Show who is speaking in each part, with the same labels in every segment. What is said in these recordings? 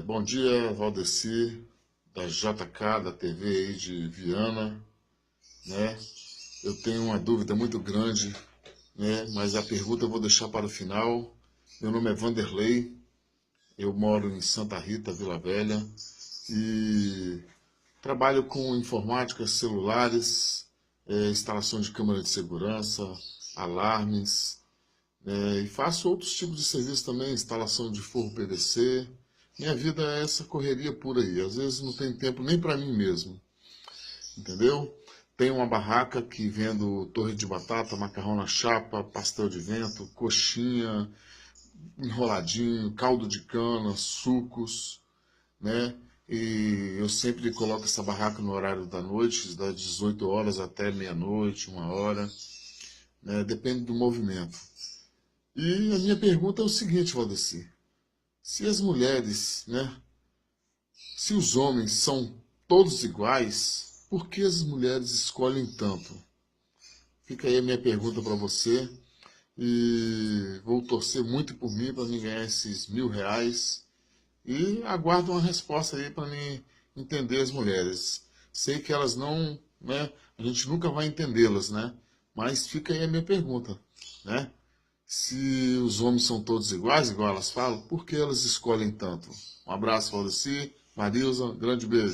Speaker 1: Bom dia, Valdeci, da JK, da TV aí de Viana, né? Eu tenho uma dúvida muito grande, né? Mas a pergunta eu vou deixar para o final. Meu nome é Vanderlei, eu moro em Santa Rita, Vila Velha, e trabalho com informática, celulares, instalação de câmera de segurança, alarmes, e faço outros tipos de serviço também, instalação de forro PVC. Minha vida é essa correria por aí. Às vezes não tem tempo nem para mim mesmo, entendeu? Tenho uma barraca que vendo torre de batata, macarrão na chapa, pastel de vento, coxinha, enroladinho, caldo de cana, sucos, né? E eu sempre coloco essa barraca no horário da noite, das 18 horas até meia-noite, 1 hora, né? Depende do movimento. E a minha pergunta é o seguinte, Valdeci. Se as mulheres, né, se os homens são todos iguais, por que as mulheres escolhem tanto? Fica aí a minha pergunta para você e vou torcer muito por mim para mim ganhar esses R$ 1.000 e aguardo uma resposta aí para mim entender as mulheres. Sei que elas não, né, a gente nunca vai entendê-las, né? Mas fica aí a minha pergunta, né? Se os homens são todos iguais, igual elas falam, por que elas escolhem tanto? Um abraço, Valdeci, Marilza, grande beijo.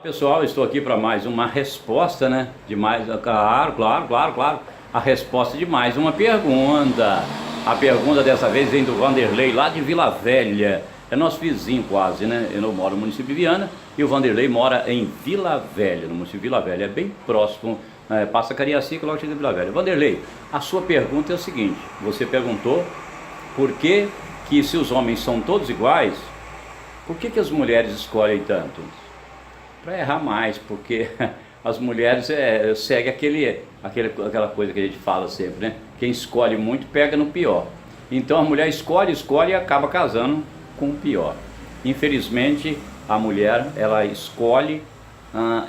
Speaker 2: Pessoal, estou aqui para mais uma resposta, né? De mais, claro. A resposta de mais uma pergunta. A pergunta dessa vez vem do Vanderlei, lá de Vila Velha. É nosso vizinho quase, né? Eu moro no município de Viana e o Vanderlei mora em Vila Velha, no município de Vila Velha. É bem próximo, passa Cariacica, logo chega em Vila Velha. Vanderlei, a sua pergunta é o seguinte: você perguntou por que se os homens são todos iguais, por que as mulheres escolhem tanto? Para errar mais, porque as mulheres seguem aquela coisa que a gente fala sempre, né? Quem escolhe muito pega no pior. Então a mulher escolhe e acaba casando com o pior. Infelizmente a mulher ela escolhe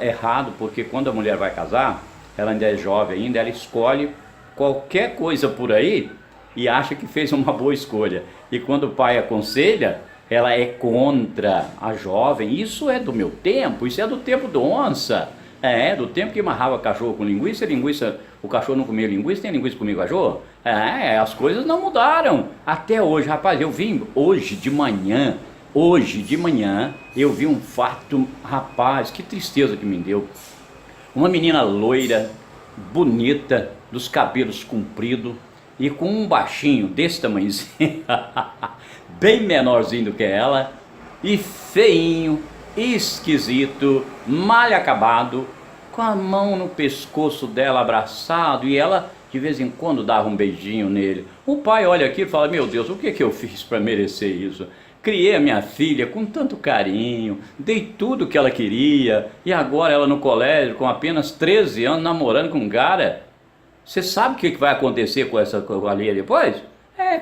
Speaker 2: errado, porque quando a mulher vai casar, ela ainda é jovem ainda, ela escolhe qualquer coisa por aí e acha que fez uma boa escolha. E quando o pai aconselha, ela é contra a jovem. Isso é do meu tempo, isso é do tempo do onça. Do tempo que amarrava cachorro com linguiça, o cachorro não comia linguiça, tem linguiça comigo cachorro. As coisas não mudaram. Até hoje, rapaz, eu vim hoje de manhã, eu vi um fato, rapaz, que tristeza que me deu. Uma menina loira, bonita, dos cabelos compridos e com um baixinho desse tamanhozinho, bem menorzinho do que ela, e feinho, esquisito, mal acabado, com a mão no pescoço dela abraçado, e ela de vez em quando dava um beijinho nele. O pai olha aqui e fala: meu Deus, o que eu fiz para merecer isso? Criei a minha filha com tanto carinho, dei tudo que ela queria, e agora ela no colégio com apenas 13 anos namorando com um cara. Você sabe o que vai acontecer com essa ali depois?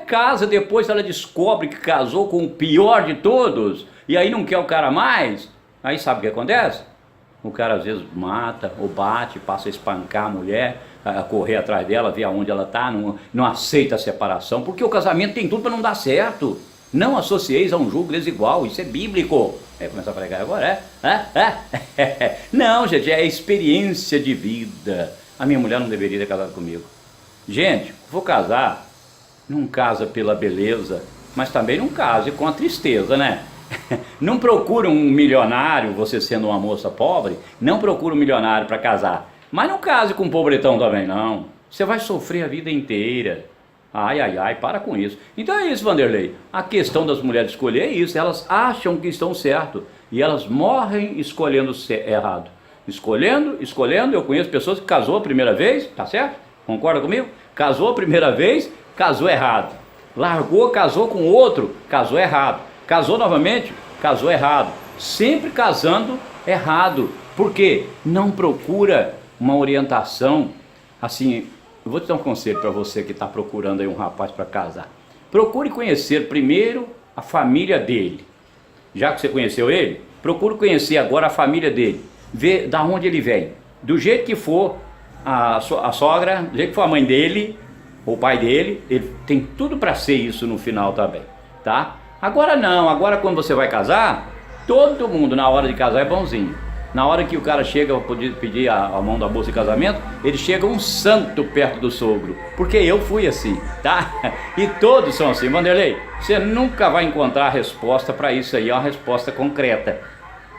Speaker 2: Casa depois, ela descobre que casou com o pior de todos, e aí não quer o cara mais. Aí sabe o que acontece? O cara às vezes mata ou bate, passa a espancar a mulher, a correr atrás dela, ver aonde ela está, não aceita a separação, porque o casamento tem tudo para não dar certo. Não associeis a um julgo desigual, isso é bíblico. Começar a pregar agora, Não, gente, é experiência de vida. A minha mulher não deveria ter casado comigo. Gente, vou casar, não casa pela beleza, mas também não case com a tristeza, né? Não procura um milionário, você sendo uma moça pobre, não procura um milionário para casar. Mas não case com um pobretão também, não. Você vai sofrer a vida inteira. Ai, para com isso. Então é isso, Vanderlei. A questão das mulheres escolher é isso. Elas acham que estão certo e elas morrem escolhendo errado. Escolhendo. Eu conheço pessoas que casou a primeira vez, tá certo? Concorda comigo? Casou a primeira vez, casou errado. Largou, casou com outro, casou errado. Casou novamente, casou errado. Sempre casando errado. Por quê? Não procura uma orientação. Assim, eu vou te dar um conselho para você que está procurando aí um rapaz para casar. Procure conhecer primeiro a família dele. Já que você conheceu ele, procure conhecer agora a família dele. Ver da onde ele vem. Do jeito que for a sogra, do jeito que for a mãe dele, ou o pai dele, ele tem tudo para ser isso no final também, tá? Agora não, agora quando você vai casar, todo mundo na hora de casar é bonzinho. Na hora que o cara chega para pedir a mão da moça em casamento, ele chega um santo perto do sogro. Porque eu fui assim, tá? E todos são assim. Vanderlei, você nunca vai encontrar a resposta para isso aí, é uma resposta concreta.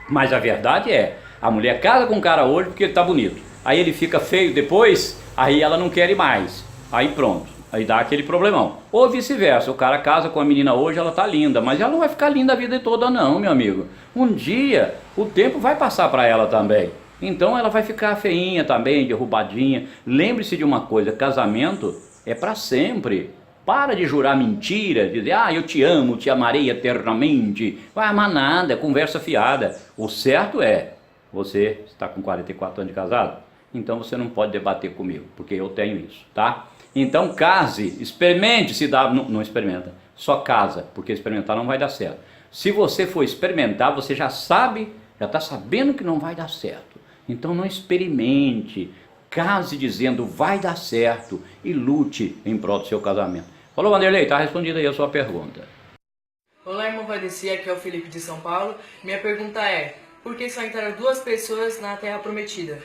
Speaker 2: Mas a verdade é, a mulher casa com o cara hoje porque ele tá bonito. Aí ele fica feio depois, aí ela não quer ir mais. Aí pronto. Aí dá aquele problemão. Ou vice-versa, o cara casa com a menina hoje, ela tá linda, mas ela não vai ficar linda a vida toda não, meu amigo. Um dia, o tempo vai passar para ela também. Então ela vai ficar feinha também, derrubadinha. Lembre-se de uma coisa, casamento é para sempre. Para de jurar mentira, dizer, eu te amo, te amarei eternamente. Vai amar nada, é conversa fiada. O certo é, você está com 44 anos de casado, então você não pode debater comigo, porque eu tenho isso, tá? Então case, experimente se dá, não experimenta, só casa, porque experimentar não vai dar certo. Se você for experimentar, você já sabe, já está sabendo que não vai dar certo. Então não experimente, case dizendo vai dar certo e lute em prol do seu casamento. Falou, Vanderlei, está respondida aí a sua pergunta.
Speaker 3: Olá, irmão Valdeci, aqui é o Felipe de São Paulo. Minha pergunta é, por que só entraram 2 pessoas na Terra Prometida?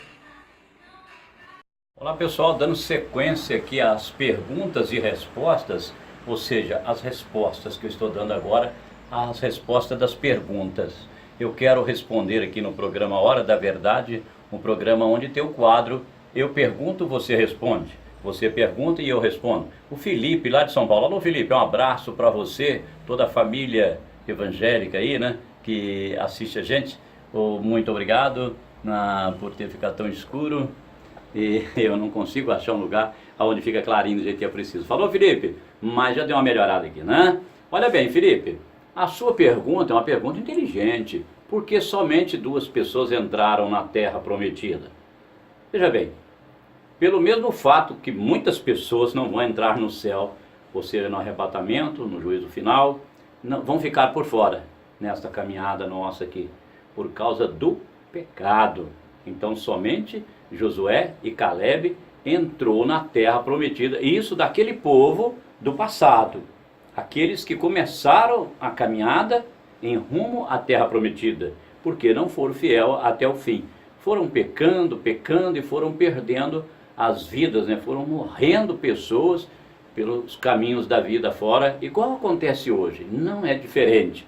Speaker 2: Olá pessoal, dando sequência aqui às perguntas e respostas, ou seja, as respostas que eu estou dando agora, as respostas das perguntas. Eu quero responder aqui no programa Hora da Verdade, um programa onde tem o quadro Eu Pergunto, Você Responde. Você pergunta e eu respondo. O Felipe lá de São Paulo. Alô Felipe, um abraço para você, toda a família evangélica aí, né, que assiste a gente. Muito obrigado por ter ficado tão escuro. E eu não consigo achar um lugar onde fica clarinho do jeito que é preciso. Falou, Felipe? Mas já deu uma melhorada aqui, né? Olha bem, Felipe, a sua pergunta é uma pergunta inteligente. Por que somente 2 pessoas entraram na Terra Prometida? Veja bem, pelo mesmo fato que muitas pessoas não vão entrar no céu, ou seja, no arrebatamento, no juízo final, não, vão ficar por fora nesta caminhada nossa aqui, por causa do pecado. Então somente Josué e Caleb entrou na Terra Prometida, isso daquele povo do passado, aqueles que começaram a caminhada em rumo à Terra Prometida, porque não foram fiel até o fim, foram pecando e foram perdendo as vidas, né? Foram morrendo pessoas pelos caminhos da vida fora, igual acontece hoje, não é diferente,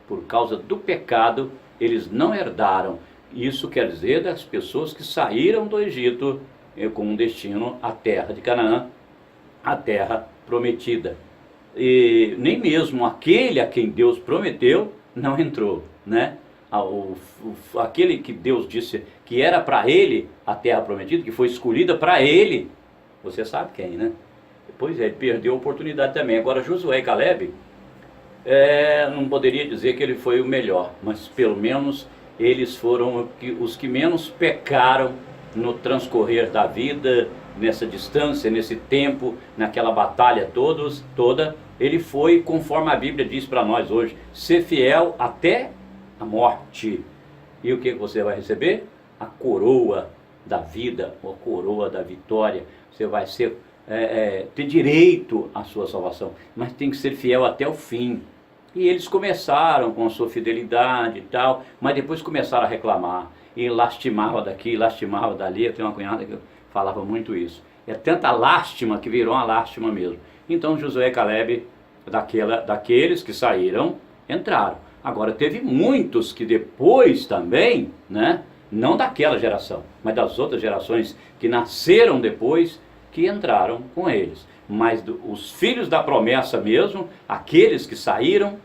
Speaker 2: por causa do pecado eles não herdaram. Isso quer dizer das pessoas que saíram do Egito com um destino à terra de Canaã, a terra prometida. E nem mesmo aquele a quem Deus prometeu não entrou, né? Aquele que Deus disse que era para ele a terra prometida, que foi escolhida para ele, você sabe quem, né? Pois é, ele perdeu a oportunidade também. Agora Josué e Caleb, não poderia dizer que ele foi o melhor, mas pelo menos eles foram os que menos pecaram no transcorrer da vida, nessa distância, nesse tempo, naquela batalha toda. Ele foi, conforme a Bíblia diz para nós hoje, ser fiel até a morte. E o que você vai receber? A coroa da vida, a coroa da vitória. Você vai ter direito à sua salvação, mas tem que ser fiel até o fim. E eles começaram com a sua fidelidade e tal, mas depois começaram a reclamar. E lastimava daqui, lastimava dali. Eu tenho uma cunhada que falava muito isso. É tanta lástima que virou uma lástima mesmo. Então Josué e Caleb, daqueles que saíram, entraram. Agora teve muitos que depois também, né, não daquela geração, mas das outras gerações que nasceram depois, que entraram com eles. Mas os filhos da promessa mesmo, aqueles que saíram,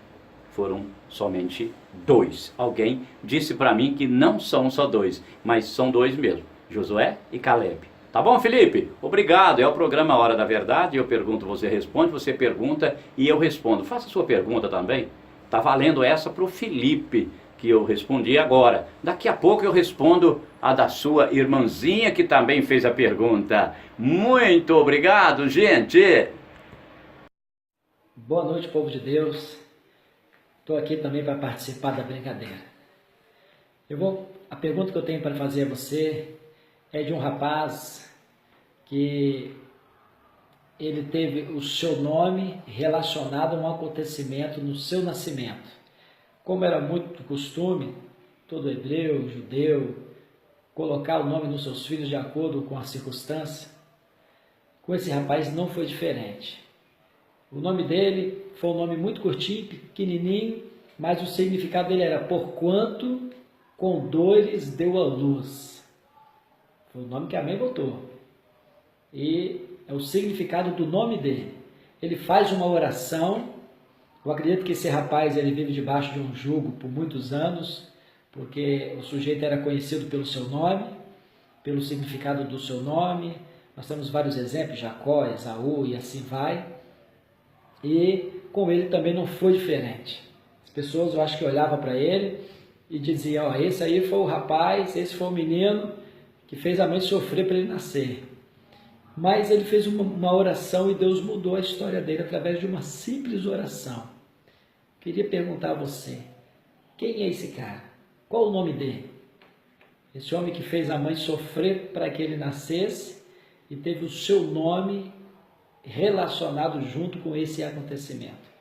Speaker 2: foram somente 2. Alguém disse para mim que não são só 2, mas são 2 mesmo, Josué e Caleb. Tá bom, Felipe? Obrigado, é o programa Hora da Verdade. Eu pergunto, você responde, você pergunta e eu respondo. Faça a sua pergunta também. Tá valendo essa para o Felipe, que eu respondi agora. Daqui a pouco eu respondo a da sua irmãzinha, que também fez a pergunta. Muito obrigado, gente!
Speaker 4: Boa noite, povo de Deus. Estou aqui também para participar da brincadeira. A pergunta que eu tenho para fazer a você é de um rapaz que ele teve o seu nome relacionado a um acontecimento no seu nascimento. Como era muito costume, todo hebreu, judeu, colocar o nome dos seus filhos de acordo com a circunstância, com esse rapaz não foi diferente. O nome dele foi um nome muito curtinho, pequenininho, mas o significado dele era porquanto com dores deu à luz. Foi o nome que a mãe botou. E é o significado do nome dele. Ele faz uma oração. Eu acredito que esse rapaz ele vive debaixo de um jugo por muitos anos, porque o sujeito era conhecido pelo seu nome, pelo significado do seu nome. Nós temos vários exemplos, Jacó, Esaú e assim vai. E com ele também não foi diferente. As pessoas, eu acho que olhavam para ele e diziam, ó, esse aí foi o rapaz, esse foi o menino que fez a mãe sofrer para ele nascer. Mas ele fez uma oração e Deus mudou a história dele através de uma simples oração. Queria perguntar a você, quem é esse cara? Qual o nome dele? Esse homem que fez a mãe sofrer para que ele nascesse e teve o seu nome relacionado junto com esse acontecimento.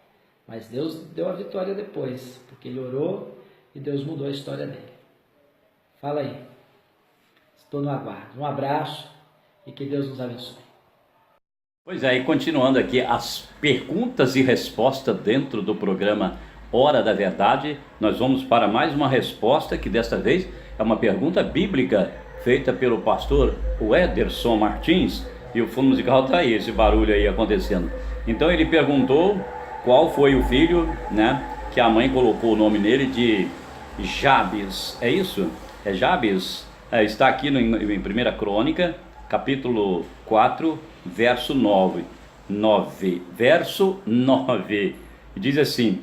Speaker 4: Mas Deus deu a vitória depois, porque ele orou e Deus mudou a história dele. Fala aí. Estou no aguardo. Um abraço e que Deus nos abençoe.
Speaker 2: Pois é, e continuando aqui as perguntas e respostas dentro do programa Hora da Verdade, nós vamos para mais uma resposta que desta vez é uma pergunta bíblica feita pelo pastor Ederson Martins, e o fundo musical está aí, esse barulho aí acontecendo. Então ele perguntou qual foi o filho, né, que a mãe colocou o nome nele de Jabes, é isso? É Jabes? Está aqui em 1 Crônica, capítulo 4, verso 9, verso 9, diz assim: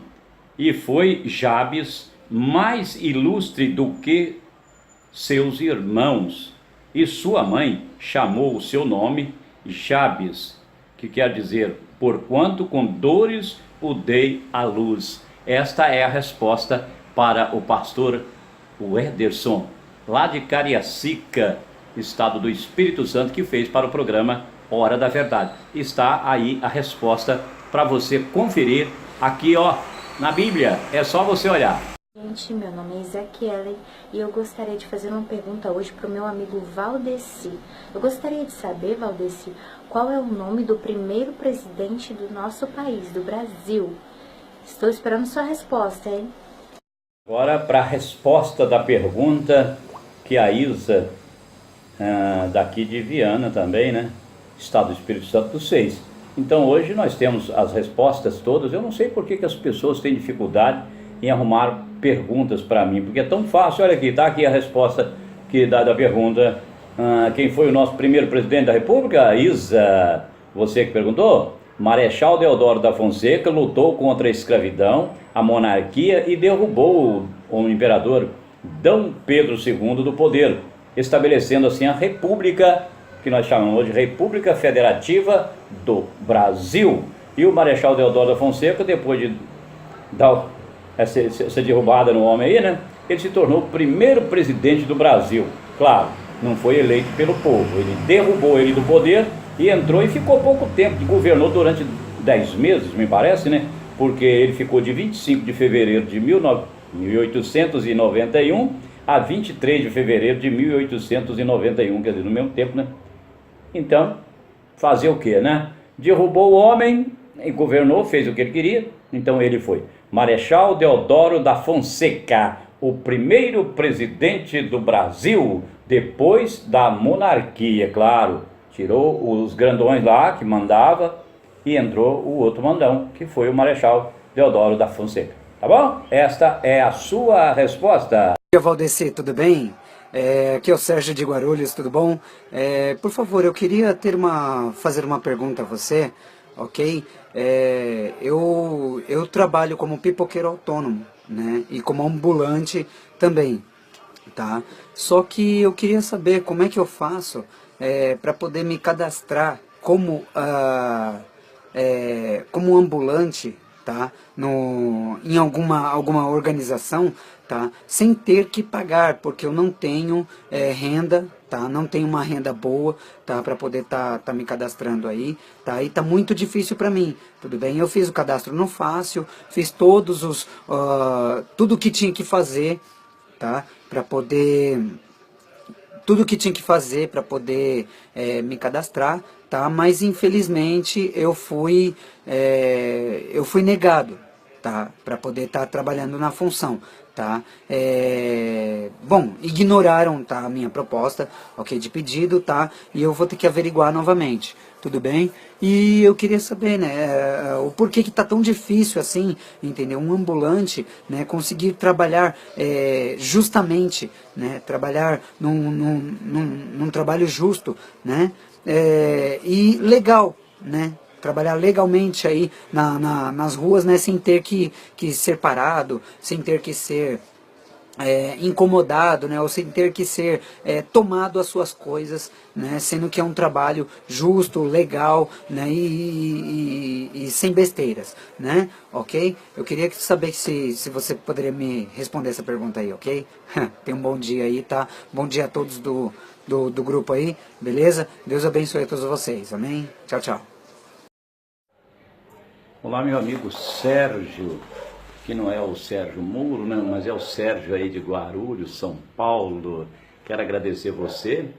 Speaker 2: e foi Jabes mais ilustre do que seus irmãos, e sua mãe chamou o seu nome Jabes, que quer dizer, porquanto com dores o dei à luz. Esta é a resposta para o pastor Ederson, lá de Cariacica, estado do Espírito Santo, que fez para o programa Hora da Verdade. Está aí a resposta para você conferir aqui, ó, na Bíblia. É só você olhar.
Speaker 5: Gente, meu nome é Ezequiele e eu gostaria de fazer uma pergunta hoje para o meu amigo Valdeci. Eu gostaria de saber, Valdeci, qual é o nome do primeiro presidente do nosso país, do Brasil? Estou esperando sua resposta, hein?
Speaker 2: Agora para a resposta da pergunta que a Isa, daqui de Viana também, né? Estado do Espírito Santo dos Seis. Então hoje nós temos as respostas todas. Eu não sei por que as pessoas têm dificuldade em arrumar perguntas para mim, porque é tão fácil. Olha aqui, está aqui a resposta que dá da pergunta. Quem foi o nosso primeiro presidente da República? Isa, você que perguntou? Marechal Deodoro da Fonseca lutou contra a escravidão, a monarquia e derrubou o imperador D. Pedro II do poder, estabelecendo assim a República, que nós chamamos de República Federativa do Brasil. E o Marechal Deodoro da Fonseca, depois de dar essa derrubada no homem aí, né, ele se tornou o primeiro presidente do Brasil. Claro, não foi eleito pelo povo, ele derrubou ele do poder e entrou e ficou pouco tempo, governou durante 10 meses, me parece, né, porque ele ficou de 25 de fevereiro de 1891 a 23 de fevereiro de 1891, quer dizer, no mesmo tempo, né? Então, fazer o que, né? Derrubou o homem e governou, fez o que ele queria. Então ele foi Marechal Deodoro da Fonseca, o primeiro presidente do Brasil, depois da monarquia, claro. Tirou os grandões lá que mandava e entrou o outro mandão, que foi o Marechal Deodoro da Fonseca. Tá bom? Esta é a sua resposta.
Speaker 6: Valdeci, tudo bem? Aqui é o Sérgio de Guarulhos, tudo bom? Por favor, eu queria fazer uma pergunta a você, ok? Eu trabalho como pipoqueiro autônomo, né? E como ambulante também, tá? Só que eu queria saber como é que eu faço para poder me cadastrar como ambulante, tá? Em alguma organização, tá? Sem ter que pagar, porque eu não tenho renda, tá? Não tenho uma renda boa, tá? Para poder tá me cadastrando aí, tá? E tá muito difícil para mim, tudo bem? Eu fiz o cadastro no Fácil, fiz tudo que tinha que fazer, tá? Para poder tudo que tinha que fazer para poder me cadastrar, tá? Mas infelizmente eu fui negado, tá? Para poder estar trabalhando na função, tá? Bom, ignoraram, tá, a minha proposta, ok, de pedido, tá? E eu vou ter que averiguar novamente, tudo bem? E eu queria saber, né, o porquê que tá tão difícil assim, entendeu? Um ambulante, né, conseguir trabalhar justamente, né, trabalhar num trabalho justo, né, e legal, né? Trabalhar legalmente aí nas ruas, né, sem ter que ser parado, sem ter que ser incomodado, né, ou sem ter que ser tomado as suas coisas, né, sendo que é um trabalho justo, legal, né, e sem besteiras, né, ok? Eu queria saber se você poderia me responder essa pergunta aí, ok? Tenha um bom dia aí, tá? Bom dia a todos do grupo aí, beleza? Deus abençoe a todos vocês, amém? Tchau, tchau.
Speaker 2: Olá, meu amigo Sérgio, que não é o Sérgio Muro, né, mas é o Sérgio aí de Guarulhos, São Paulo. Quero agradecer você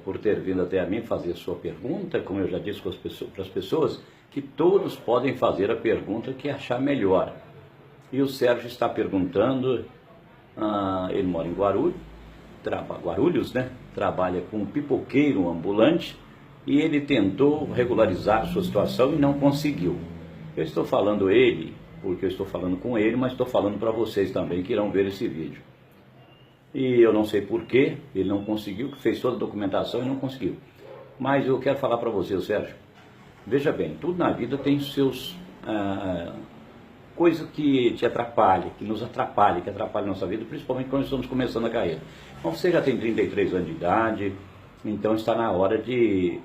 Speaker 2: por ter vindo até a mim fazer a sua pergunta. Como eu já disse para as pessoas, que todos podem fazer a pergunta que achar melhor. E o Sérgio está perguntando, ele mora em Guarulhos, né? Trabalha com um pipoqueiro ambulante e ele tentou regularizar sua situação e não conseguiu. Eu estou falando porque eu estou falando com ele, mas estou falando para vocês também que irão ver esse vídeo. E eu não sei porquê, ele não conseguiu, que fez toda a documentação e não conseguiu. Mas eu quero falar para você, Sérgio, veja bem, tudo na vida tem seus coisas que te atrapalham, que nos atrapalham, que atrapalham a nossa vida, principalmente quando estamos começando a carreira. Então você já tem 33 anos de idade, então está na hora de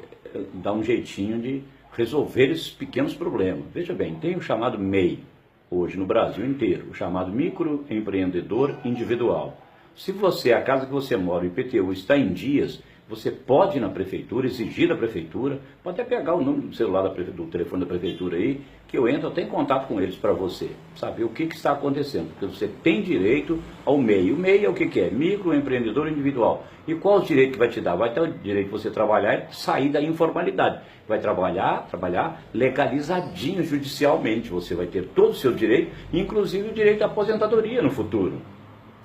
Speaker 2: dar um jeitinho de resolver esses pequenos problemas. Veja bem, tem o chamado MEI, hoje no Brasil inteiro, o chamado microempreendedor individual. Se a casa que você mora, o IPTU, está em dias, você pode ir na prefeitura, exigir da prefeitura, pode até pegar o número do celular do telefone da prefeitura aí, que eu entro até em contato com eles para você saber o que está acontecendo, porque você tem direito ao MEI. O MEI é o que é? Microempreendedor individual. E qual o direito que vai te dar? Vai ter o direito de você trabalhar e sair da informalidade. Vai trabalhar legalizadinho judicialmente. Você vai ter todo o seu direito, inclusive o direito à aposentadoria no futuro.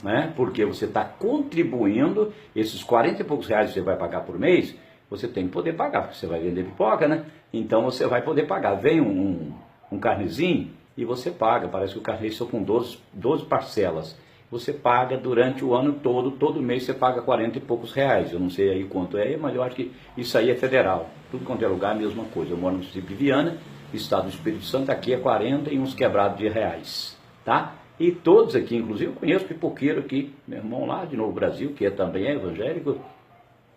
Speaker 2: Né? Porque você está contribuindo, esses 40 e poucos reais que você vai pagar por mês, você tem que poder pagar, porque você vai vender pipoca, né? Então você vai poder pagar. Vem um carnezinho e você paga, parece que o carnê são com 12 parcelas. Você paga durante o ano todo mês você paga 40 e poucos reais. Eu não sei aí quanto é, mas eu acho que isso aí é federal. Tudo quanto é lugar, a mesma coisa. Eu moro no município de Viana, estado do Espírito Santo, aqui é 40 e uns quebrados de reais, tá? E todos aqui, inclusive, eu conheço pipoqueiro aqui, meu irmão lá de Novo Brasil, que também é evangélico,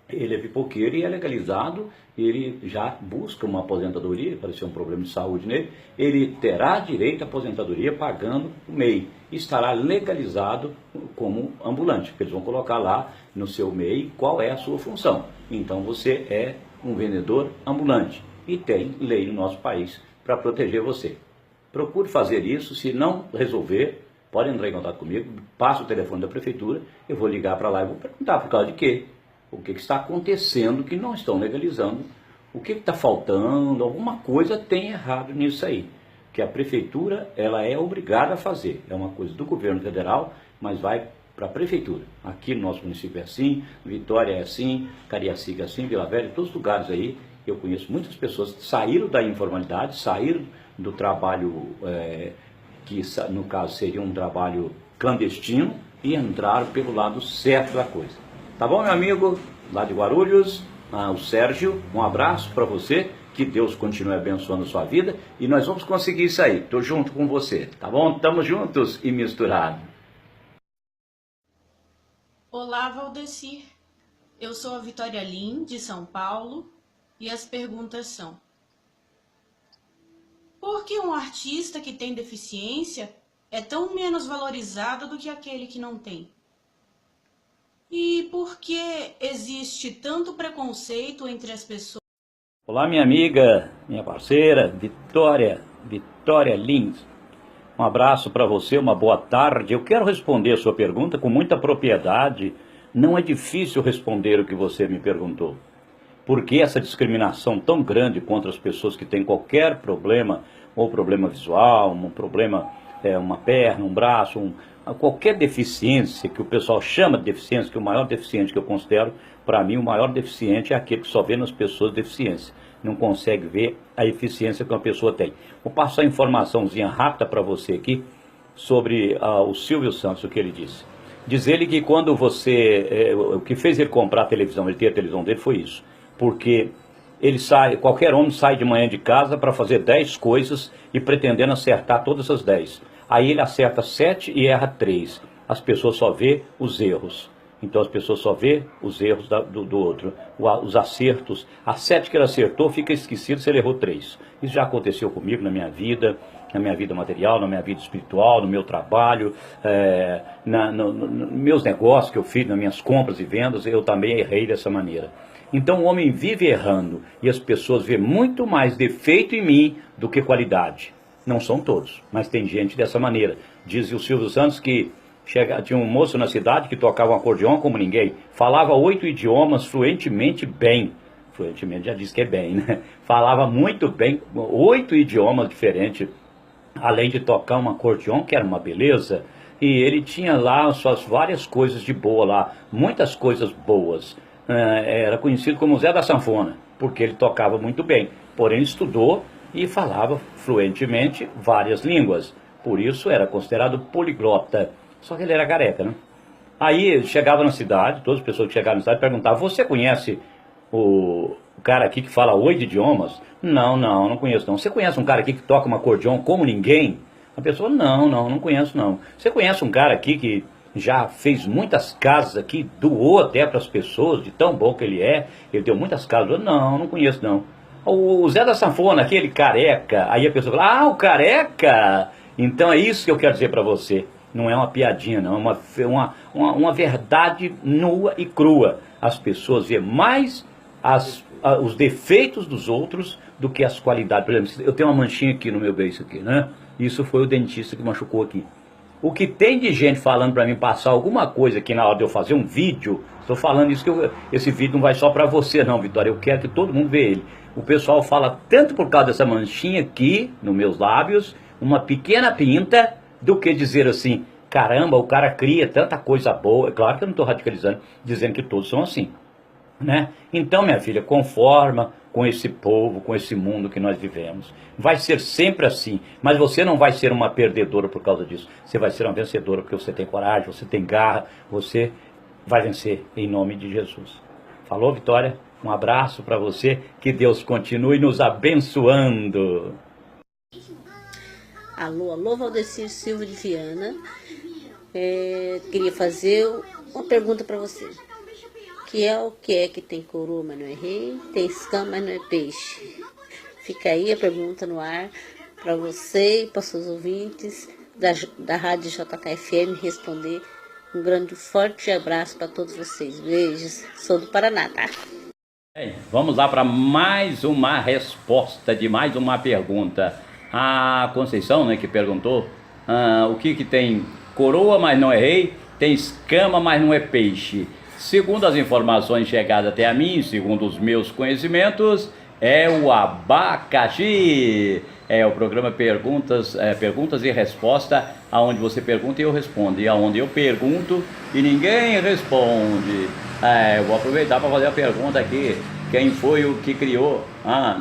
Speaker 2: ele é pipoqueiro e é legalizado, ele já busca uma aposentadoria, parecia um problema de saúde nele, ele terá direito à aposentadoria pagando o MEI, e estará legalizado como ambulante, porque eles vão colocar lá no seu MEI qual é a sua função. Então você é um vendedor ambulante, e tem lei no nosso país para proteger você. Procure fazer isso, se não resolver, pode entrar em contato comigo, passa o telefone da prefeitura, eu vou ligar para lá e vou perguntar por causa de quê? O que está acontecendo que não estão legalizando, o que está faltando, alguma coisa tem errado nisso aí. Que a prefeitura, ela é obrigada a fazer, é uma coisa do governo federal, mas vai para a prefeitura. Aqui no nosso município é assim, Vitória é assim, Cariacica é assim, Vila Velha, todos os lugares aí, eu conheço muitas pessoas que saíram da informalidade, saíram do trabalho, que no caso seria um trabalho clandestino, e entraram pelo lado certo da coisa. Tá bom, meu amigo, lá de Guarulhos, o Sérgio, um abraço para você, que Deus continue abençoando a sua vida, e nós vamos conseguir isso aí, tô junto com você, tá bom? Tamo juntos e misturados.
Speaker 7: Olá, Valdecir, eu sou a Vitória Lim, de São Paulo, e as perguntas são: Por que um artista que tem deficiência é tão menos valorizado do que aquele que não tem? E por que existe tanto preconceito entre as pessoas?
Speaker 2: Olá, minha amiga, minha parceira, Vitória Lins. Um abraço para você, uma boa tarde. Eu quero responder a sua pergunta com muita propriedade. Não é difícil responder o que você me perguntou. Por que essa discriminação tão grande contra as pessoas que têm qualquer problema, ou problema visual, um problema, uma perna, um braço, qualquer deficiência que o pessoal chama de deficiência, que o maior deficiente que eu considero, para mim o maior deficiente é aquele que só vê nas pessoas deficiência, não consegue ver a eficiência que uma pessoa tem. Vou passar uma informaçãozinha rápida para você aqui sobre o Silvio Santos, o que ele disse. Diz ele que quando o que fez ele comprar a televisão, ele ter a televisão dele foi isso, porque qualquer homem sai de manhã de casa para fazer 10 coisas e pretendendo acertar todas as 10. Aí ele acerta 7 e erra 3. As pessoas só vê os erros. Então as pessoas só vê os erros do outro, os acertos. As 7 que ele acertou fica esquecido se ele errou 3. Isso já aconteceu comigo na minha vida material, na minha vida espiritual, no meu trabalho, nos meus negócios que eu fiz, nas minhas compras e vendas, eu também errei dessa maneira. Então o homem vive errando e as pessoas vêem muito mais defeito em mim do que qualidade. Não são todos, mas tem gente dessa maneira. Diz o Silvio Santos que tinha um moço na cidade que tocava um acordeão como ninguém, falava 8 idiomas fluentemente bem. Fluentemente já disse que é bem, né? Falava muito bem, 8 idiomas diferentes, além de tocar um acordeão, que era uma beleza. E ele tinha lá suas várias coisas de boa lá, muitas coisas boas. Era conhecido como Zé da Sanfona, porque ele tocava muito bem, porém estudou e falava fluentemente várias línguas, por isso era considerado poliglota, só que ele era careca, né? Aí chegava na cidade, todas as pessoas que chegavam na cidade perguntavam: você conhece o cara aqui que fala 8 idiomas? Não conheço não. Você conhece um cara aqui que toca um acordeão como ninguém? A pessoa: não conheço não. Você conhece um cara aqui que já fez muitas casas aqui, doou até para as pessoas, de tão bom que ele deu muitas casas? Não conheço não. O Zé da Sanfona, aquele careca. Aí a pessoa fala: o careca! Então é isso que eu quero dizer para você. Não é uma piadinha não, é uma verdade nua e crua. As pessoas veem mais os defeitos dos outros do que as qualidades. Por exemplo, eu tenho uma manchinha aqui no meu beiço aqui, né? Isso foi o dentista que machucou aqui. O que tem de gente falando para mim passar alguma coisa aqui na hora de eu fazer um vídeo, estou falando isso que esse vídeo não vai só para você não, Vitória, eu quero que todo mundo veja ele. O pessoal fala tanto por causa dessa manchinha aqui, nos meus lábios, uma pequena pinta, do que dizer assim: caramba, o cara cria tanta coisa boa. É claro que eu não estou radicalizando, dizendo que todos são assim, né? Então, minha filha, conforma com esse povo, com esse mundo que nós vivemos. Vai ser sempre assim, mas você não vai ser uma perdedora por causa disso. Você vai ser uma vencedora porque você tem coragem, você tem garra, você vai vencer em nome de Jesus. Falou, Vitória? Um abraço para você, que Deus continue nos abençoando.
Speaker 8: Alô, Valdecir Silva de Viana. Queria fazer uma pergunta para você. Que é o que tem coroa, mas não é rei, tem escama, mas não é peixe. Fica aí a pergunta no ar para você e para os seus ouvintes da Rádio JKFM responder. Um grande, forte abraço para todos vocês. Beijos. Sou do Paraná, tá?
Speaker 2: Vamos lá para mais uma resposta de mais uma pergunta. A Conceição, né, que perguntou o que tem coroa, mas não é rei, tem escama, mas não é peixe. Segundo as informações chegadas até a mim, segundo os meus conhecimentos, é o abacaxi. É o programa Perguntas e Resposta, aonde você pergunta e eu respondo, e aonde eu pergunto e ninguém responde. Eu vou aproveitar para fazer a pergunta aqui: quem foi o que criou?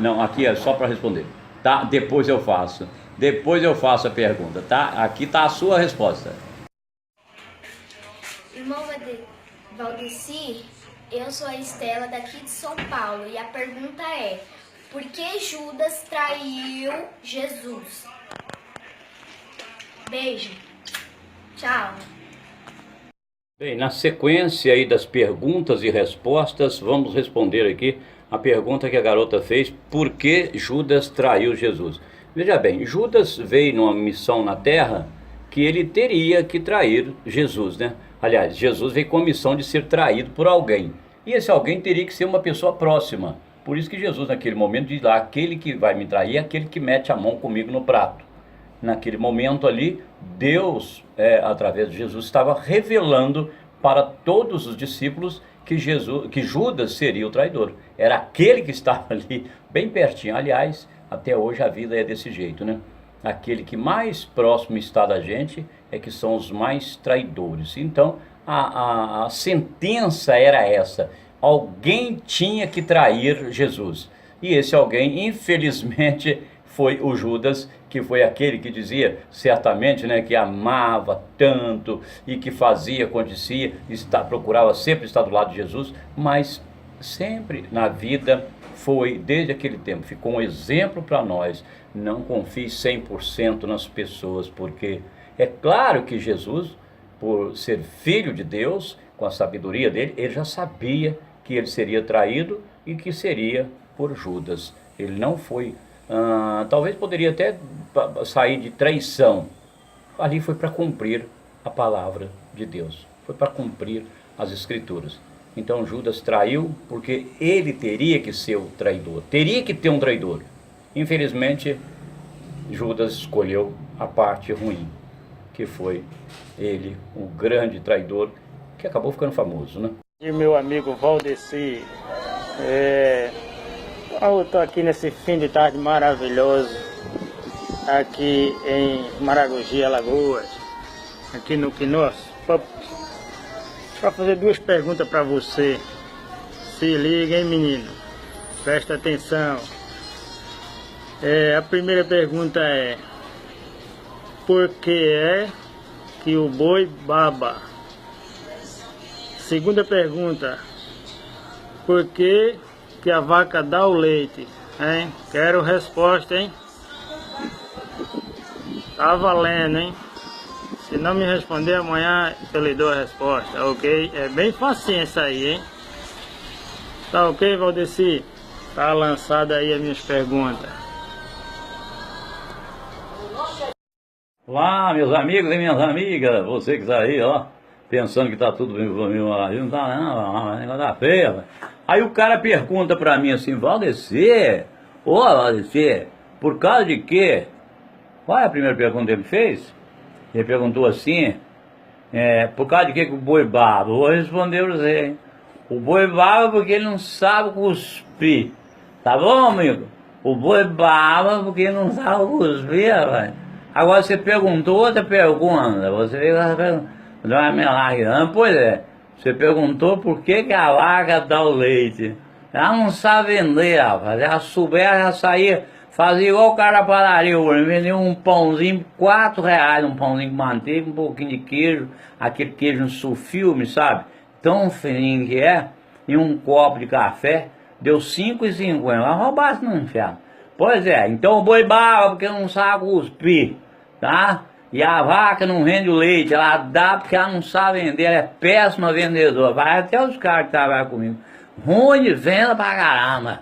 Speaker 2: Não, aqui é só para responder, tá? Depois eu faço a pergunta, tá? Aqui tá a sua resposta.
Speaker 9: Irmão Valdecir, eu sou a Estela daqui de São Paulo e a pergunta é: por que Judas traiu Jesus? Beijo. Tchau.
Speaker 2: Bem, na sequência aí das perguntas e respostas, vamos responder aqui a pergunta que a garota fez: por que Judas traiu Jesus? Veja bem, Judas veio numa missão na terra que ele teria que trair Jesus, né? Aliás, Jesus veio com a missão de ser traído por alguém. E esse alguém teria que ser uma pessoa próxima. Por isso que Jesus, naquele momento, diz lá, aquele que vai me trair é aquele que mete a mão comigo no prato. Naquele momento ali, Deus, através de Jesus, estava revelando para todos os discípulos que Judas seria o traidor. Era aquele que estava ali, bem pertinho. Aliás, até hoje a vida é desse jeito, né? Aquele que mais próximo está da gente é que são os mais traidores. Então, a sentença era essa. Alguém tinha que trair Jesus. E esse alguém, infelizmente, foi o Judas, que foi aquele que dizia, certamente, né, que amava tanto e que fazia, acontecia, procurava sempre estar do lado de Jesus, mas sempre na vida foi, desde aquele tempo, ficou um exemplo para nós. Não confie 100% nas pessoas, porque é claro que Jesus, por ser filho de Deus, com a sabedoria dele, ele já sabia que ele seria traído e que seria por Judas. Ele não foi, talvez poderia até sair de traição. Ali foi para cumprir a palavra de Deus, foi para cumprir as Escrituras. Então Judas traiu porque ele teria que ser o traidor, teria que ter um traidor. Infelizmente, Judas escolheu a parte ruim, que foi ele, um grande traidor, que acabou ficando famoso, né?
Speaker 10: E meu amigo Valdeci, eu estou aqui nesse fim de tarde maravilhoso, aqui em Maragogi, Alagoas, aqui no Quinoa, para fazer duas perguntas para você. Se liga, hein, menino? Presta atenção. A primeira pergunta é: por que é que o boi baba? Segunda pergunta: por que a vaca dá o leite? Hein? Quero resposta, hein? Tá valendo, hein? Se não me responder amanhã, eu lhe dou a resposta, ok? É bem facinho isso aí, hein? Tá ok, Valdeci? Tá lançada aí as minhas perguntas.
Speaker 2: Olá, meus amigos e minhas amigas, você que está aí, ó, pensando que tá tudo bem comigo, não tá não, negócio da feia. Aí o cara pergunta pra mim assim: Valdeci, Valdeci, por causa de quê? Qual é a primeira pergunta que ele fez? Ele perguntou assim: por causa de que o boi baba? Vou responder pra você, hein? O boi baba porque ele não sabe cuspir, tá bom, amigo? O boi baba porque ele não sabe cuspir, rapaz. Agora você perguntou outra pergunta, você veio pois é, você perguntou por que a vaca dá o leite. Ela não sabe vender, rapaz. Ela souber, ela saía, fazia igual o cara da padaria, vendia um pãozinho por R$4, um pãozinho com manteiga, um pouquinho de queijo, aquele queijo no sulfilme, sabe? Tão fininho que é, e um copo de café, deu R$5,50. Vai roubar se não enfiar. Pois é, então o boi baba porque não sabe cuspir, tá? E a vaca não vende o leite, ela dá porque ela não sabe vender, ela é péssima vendedora. Vai até os caras que trabalham comigo. Ruim de venda pra caramba.